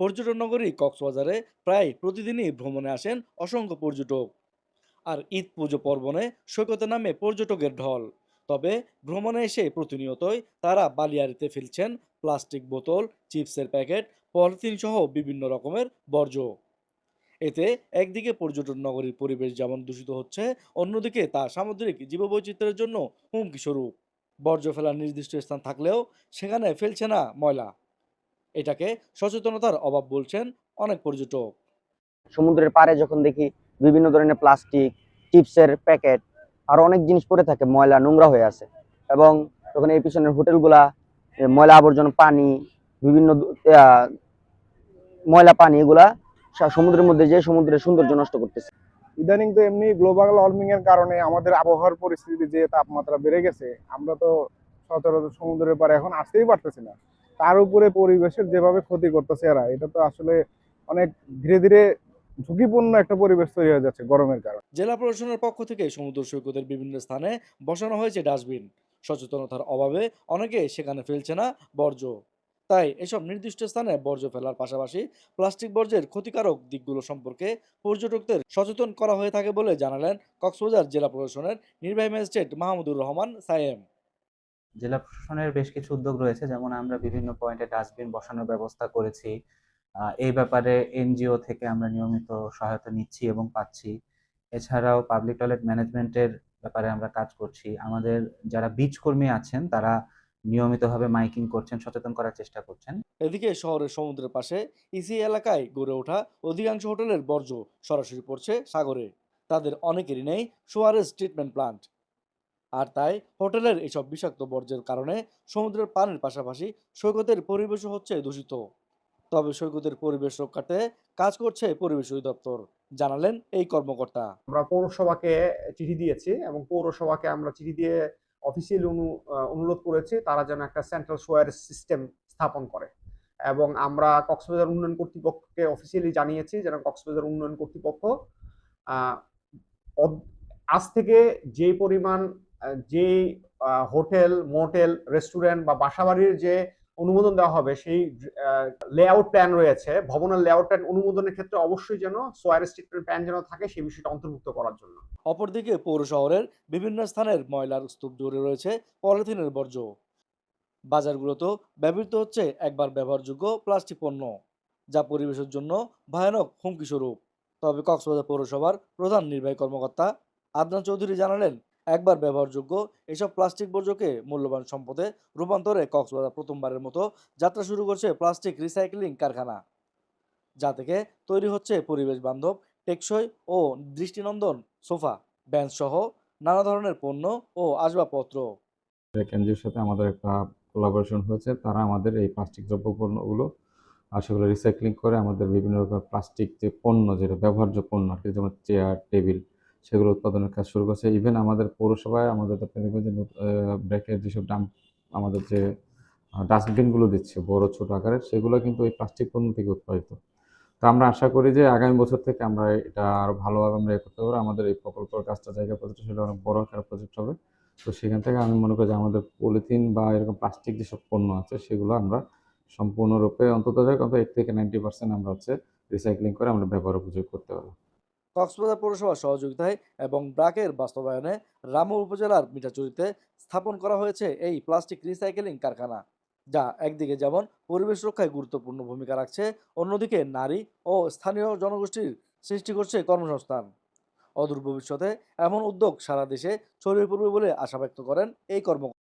পর্যটন নগরী কক্সবাজারে প্রায় প্রতিদিনই ভ্রমণে আসেন অসংখ্য পর্যটক। আর ঈদ পুজো পর্বণে সৈকতে নামে পর্যটকের ঢল। তবে ভ্রমণে এসে প্রতিনিয়তই তারা বালিয়াড়িতে ফেলছেন প্লাস্টিক বোতল, চিপসের প্যাকেট, পলিথিন সহ বিভিন্ন রকমের বর্জ্য। এতে একদিকে পর্যটন নগরীর পরিবেশ যেমন দূষিত হচ্ছে, অন্যদিকে তা সামুদ্রিক জীববৈচিত্র্যের জন্য হুমকি স্বরূপ। বর্জ্য ফেলার নির্দিষ্ট স্থান থাকলেও সেখানে ফেলছে না ময়লা। এটাকে সচেতনতার অভাব বলছেন অনেক পর্যটক। সমুদ্রের পাড়ে যখন দেখি বিভিন্ন ধরনের প্লাস্টিক, চিপসের প্যাকেট, আরো অনেক জিনিস পড়ে থাকে, ময়লা নোংরা হয়ে আছে। এবং যখন এই পিছনের হোটেলগুলা ময়লা আবর্জনা পানি, বিভিন্ন ময়লা পানি এগুলা সমুদ্রের মধ্যে যে সমুদ্রের সৌন্দর্য নষ্ট করতেছে। ইদানিং তো এমনি গ্লোবাল ওয়ার্মিং এর কারণে আমাদের আবহাওয়ার পরিস্থিতি যে তাপমাত্রা বেড়ে গেছে, আমরা তো সচরাচর সমুদ্রের পাড়ে এখন আসতেই পারতেছি না। তার উপরে পরিবেশের যেভাবে ক্ষতি করতেছে এরা, এটা তো আসলে অনেক ধীরে ধীরে ঝুঁকিপূর্ণ একটা পরিবেশ তৈরি হয়ে যাচ্ছে গরমের কারণে। জেলা প্রশাসনের পক্ষ থেকে সমুদ্র সৈকতের বিভিন্ন স্থানে বসানো হয়েছে ডাস্টবিন। সচেতনতার অভাবে অনেকে সেখানে ফেলছে না বর্জ্য। তাই এসব নির্দিষ্ট স্থানে বর্জ্য ফেলার পাশাপাশি প্লাস্টিক বর্জ্যের ক্ষতিকারক দিকগুলো সম্পর্কে পর্যটকদের সচেতন করা হয়ে থাকে বলে জানালেন কক্সবাজার জেলা প্রশাসনের নির্বাহী ম্যাজিস্ট্রেট মাহমুদুর রহমান সায়েম। জেলা প্রশাসনের বেশ কিছু উদ্যোগ রয়েছে, যেমন আমরা বিভিন্ন পয়েন্টে ডাস্টবিন বসানোর ব্যবস্থা করেছি। এই ব্যাপারে এনজিও থেকে আমরা নিয়মিত সহায়তা নিচ্ছি এবং পাচ্ছি। এছাড়াও পাবলিক টয়লেট ম্যানেজমেন্টের ব্যাপারে আমরা কাজ করছি। আমাদের যারা বিচ কর্মী আছেন তারা নিয়মিতভাবে মাইকিং করছেন, সচেতন করার চেষ্টা করছেন। এদিকে শহরের সমুদ্রের পাশে ইসি এলাকায় গড়ে ওঠা অধিকাংশ হোটেলের বর্জ্য সরাসরি পড়ছে সাগরে। তাদের অনেকেরই নেই সোয়ারেজ ট্রিটমেন্ট প্লান্ট। আর তাই হোটেলের এসব বিষাক্ত বর্জ্যের কারণে সমুদ্রের পানির পাশাপাশি সৈকতের পরিবেশও হচ্ছে দূষিত। তবে সৈকতের পরিবেশ রক্ষার্থে কাজ করছে পরিবেশ অধিদপ্তর, জানালেন এই কর্মকর্তা। আমরা পৌরসভাকে চিঠি দিয়েছি এবং পৌরসভাকে আমরা চিঠি দিয়ে অফিসিয়ালি অনুরোধ করেছি তারা যেন একটা সেন্ট্রাল সোয়ারেজ সিস্টেম স্থাপন করে। এবং আমরা কক্সবাজার উন্নয়ন কর্তৃপক্ষকে অফিসিয়ালি জানিয়েছি যেন কক্সবাজার উন্নয়ন কর্তৃপক্ষ আহ, আজ থেকে যে পরিমাণ যে হোটেল, মোটেল, রেস্টুরেন্ট বা বাসাবাড়ির যে অনুমোদন দেওয়া হবে, সেই লেআউট প্ল্যান রয়েছে, ভবনের লেআউট প্ল্যান অনুমোদনের ক্ষেত্রে অবশ্যই যেন সোয়ারেজ ট্রিটমেন্ট প্ল্যান যেন থাকে, সেই বিষয়টা অন্তর্ভুক্ত করার জন্য। অপরদিকে পৌর শহরের বিভিন্ন স্থানের ময়লার স্তূপ জুড়ে রয়েছে পলিথিনের বর্জ্য। বাজারগুলোতেও ব্যবহৃত হচ্ছে একবার ব্যবহারযোগ্য প্লাস্টিক পণ্য, যা পরিবেশের জন্য ভয়ানক হুমকি স্বরূপ। তবে কক্সবাজার পৌরসভার প্রধান নির্বাহী কর্মকর্তা আদনান চৌধুরী জানালেন, একবার ব্যবহারযোগ্য এসব প্লাস্টিক বর্জ্যকে মূল্যবান সম্পদে রূপান্তরে কক্সবাজার প্রথমবারের মতো যাত্রা শুরু করছে প্লাস্টিক রিসাইক্লিং কারখানা, যা থেকে তৈরি হচ্ছে পরিবেশ বান্ধব, টেকসই ও দৃষ্টিনন্দন সোফা, বেঞ্চ সহ নানা ধরনের পণ্য ও আসবাবপত্র। এনজিওর সাথে আমাদের একটা কোলাবোরেশন হয়েছে। তারা আমাদের এই প্লাস্টিক দ্রব্য পণ্যগুলো সেগুলো রিসাইক্লিং করে আমাদের বিভিন্ন রকমের প্লাস্টিক যে পণ্য, যেটা ব্যবহার্য পণ্য আর কি, যেমন চেয়ার, টেবিল, সেগুলো উৎপাদনের কাজ শুরু করছে। ইভেন আমাদের পৌরসভায় আমাদের আপনি দেখবেন যে ব্র্যাকের যেসব ডাম্প, আমাদের যে ডাস্টবিনগুলো দিচ্ছে বড় ছোট আকারের, সেগুলো কিন্তু এই প্লাস্টিক পণ্য থেকে উৎপাদিত। তো আমরা আশা করি যে আগামী বছর থেকে আমরা এটা আরো ভালোভাবে আমরা করতে পারবো। আমাদের এই প্রকল্পের কাজটা, জায়গা প্রজেক্ট, সেটা অনেক বড় আকারের প্রজেক্ট হবে। তো সেখান থেকে আমি মনে করি যে আমাদের পলিথিন বা এরকম প্লাস্টিক যেসব পণ্য আছে সেগুলো আমরা সম্পূর্ণরূপে অন্তত 8 থেকে 90% আমরা রিসাইক্লিং করে আমরা ব্যবহার উপযোগ করতে পারবো। কক্সবাজার পৌরসভার সহযোগিতায় এবং ব্রাকের বাস্তবায়নে রামু উপজেলার মিঠাচুরিতে স্থাপন করা হয়েছে এই প্লাস্টিক রিসাইকেলিং কারখানা, যা একদিকে যেমন পরিবেশ রক্ষায় গুরুত্বপূর্ণ ভূমিকা রাখছে, অন্যদিকে নারী ও স্থানীয় জনগোষ্ঠীর সৃষ্টি করছে কর্মসংস্থান। অদূর ভবিষ্যতে এমন উদ্যোগ সারা দেশে ছড়িয়ে পড়বে বলে আশা ব্যক্ত করেন এই কর্মকর্তা।